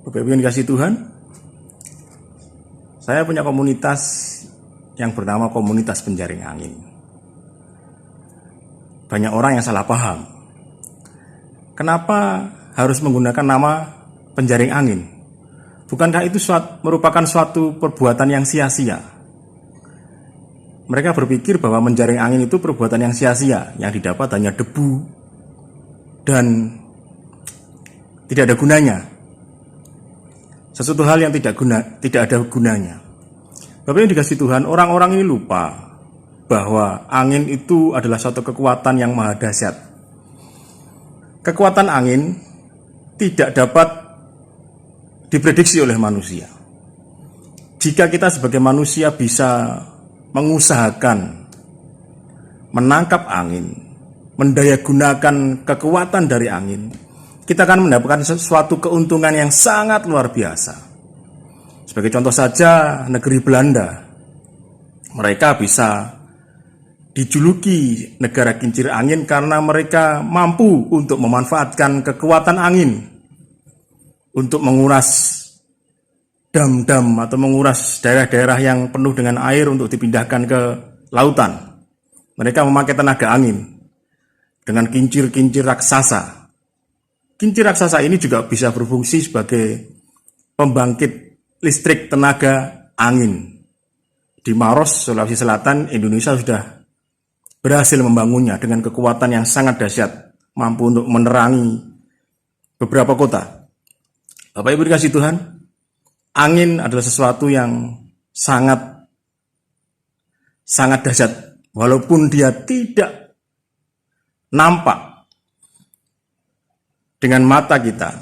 Bapak Ibu yang dikasihi Tuhan, saya punya komunitas yang bernama komunitas penjaring angin. Banyak orang yang salah paham. Kenapa harus menggunakan nama penjaring angin? Bukankah itu merupakan suatu perbuatan yang sia-sia? Mereka berpikir bahwa menjaring angin itu perbuatan yang sia-sia, yang didapat hanya debu dan tidak ada gunanya. Sesuatu hal yang tidak ada gunanya. Bapak yang dikasihi Tuhan, orang-orang ini lupa bahwa angin itu adalah suatu kekuatan yang maha dahsyat. Kekuatan angin tidak dapat diprediksi oleh manusia. Jika kita sebagai manusia bisa mengusahakan menangkap angin, mendayagunakan kekuatan dari angin, kita akan mendapatkan sesuatu keuntungan yang sangat luar biasa. Sebagai contoh saja, negeri Belanda, mereka bisa dijuluki negara kincir angin karena mereka mampu untuk memanfaatkan kekuatan angin untuk menguras dam-dam atau menguras daerah-daerah yang penuh dengan air untuk dipindahkan ke lautan. Mereka memakai tenaga angin dengan kincir-kincir raksasa. Kincir raksasa ini juga bisa berfungsi sebagai pembangkit listrik tenaga angin. Di Maros, Sulawesi Selatan, Indonesia sudah berhasil membangunnya dengan kekuatan yang sangat dahsyat, mampu untuk menerangi beberapa kota. Bapak Ibu dikasihi Tuhan, angin adalah sesuatu yang sangat dahsyat, walaupun dia tidak nampak dengan mata kita.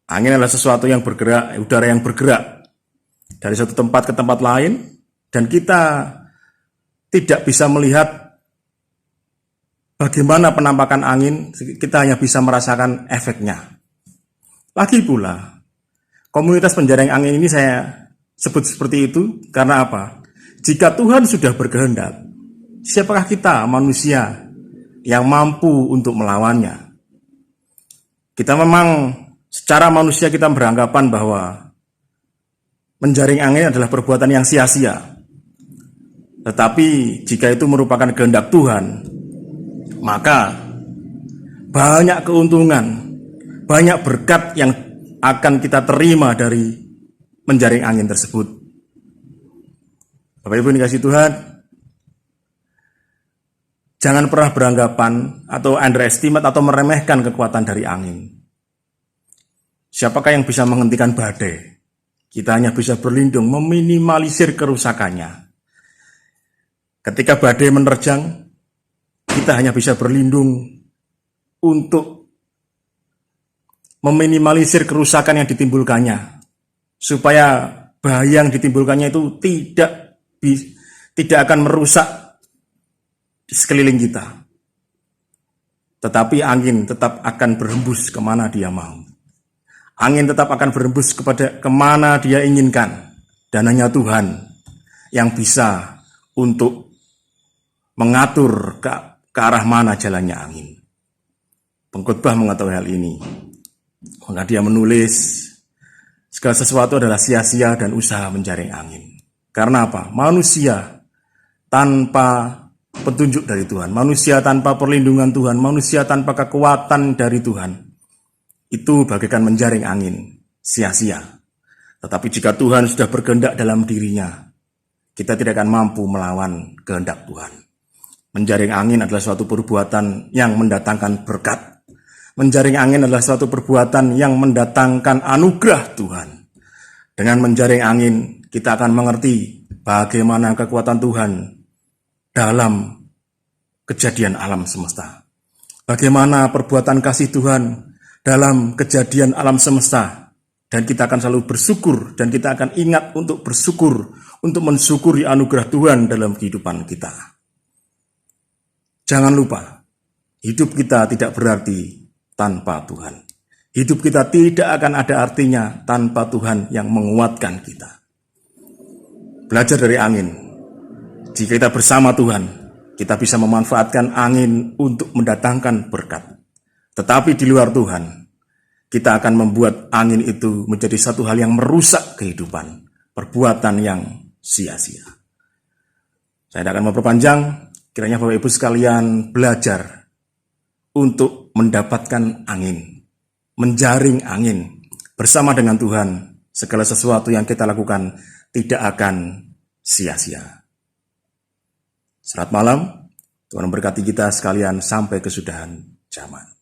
Angin adalah sesuatu yang bergerak, udara yang bergerak dari satu tempat ke tempat lain, dan kita tidak bisa melihat bagaimana penampakan angin, kita hanya bisa merasakan efeknya. Lagi pula, komunitas penjaring angin ini saya sebut seperti itu karena apa? Jika Tuhan sudah berkehendak, siapakah kita manusia yang mampu untuk melawannya? Kita memang secara manusia kita beranggapan bahwa menjaring angin adalah perbuatan yang sia-sia. Tetapi jika itu merupakan kehendak Tuhan, maka banyak keuntungan, banyak berkat yang akan kita terima dari menjaring angin tersebut. Bapak Ibu dikasihi Tuhan, jangan pernah beranggapan atau underestimate atau meremehkan kekuatan dari angin. Siapakah yang bisa menghentikan badai? Kita hanya bisa berlindung, meminimalisir kerusakannya. Ketika badai menerjang, kita hanya bisa berlindung untuk meminimalisir kerusakan yang ditimbulkannya, supaya bahaya yang ditimbulkannya itu tidak akan merusak di sekeliling kita. Tetapi angin tetap akan berhembus kemana dia mau. Angin tetap akan berhembus kemana dia inginkan. Dan hanya Tuhan yang bisa untuk mengatur ke arah mana jalannya angin. Pengkhotbah mengetahui hal ini. Maka dia menulis, segala sesuatu adalah sia-sia dan usaha menjaring angin. Karena apa? Manusia tanpa petunjuk dari Tuhan, manusia tanpa perlindungan Tuhan, manusia tanpa kekuatan dari Tuhan, itu bagaikan menjaring angin, sia-sia. Tetapi jika Tuhan sudah berkehendak dalam dirinya, kita tidak akan mampu melawan kehendak Tuhan. Menjaring angin adalah suatu perbuatan yang mendatangkan berkat. Menjaring angin adalah suatu perbuatan yang mendatangkan anugerah Tuhan. Dengan menjaring angin, kita akan mengerti bagaimana kekuatan Tuhan dalam kejadian alam semesta. Bagaimana perbuatan kasih Tuhan dalam kejadian alam semesta. Dan kita akan selalu bersyukur, dan kita akan ingat untuk bersyukur, untuk mensyukuri anugerah Tuhan dalam kehidupan kita. Jangan lupa, hidup kita tidak berarti tanpa Tuhan. Hidup kita tidak akan ada artinya tanpa Tuhan yang menguatkan kita. Belajar dari angin. Jika kita bersama Tuhan, kita bisa memanfaatkan angin untuk mendatangkan berkat. Tetapi di luar Tuhan, kita akan membuat angin itu menjadi satu hal yang merusak kehidupan, perbuatan yang sia-sia. Saya tidak akan memperpanjang, kiranya Bapak Ibu sekalian belajar untuk mendapatkan angin, menjaring angin bersama dengan Tuhan. Segala sesuatu yang kita lakukan tidak akan sia-sia. Selamat malam, Tuhan memberkati kita sekalian sampai kesudahan zaman.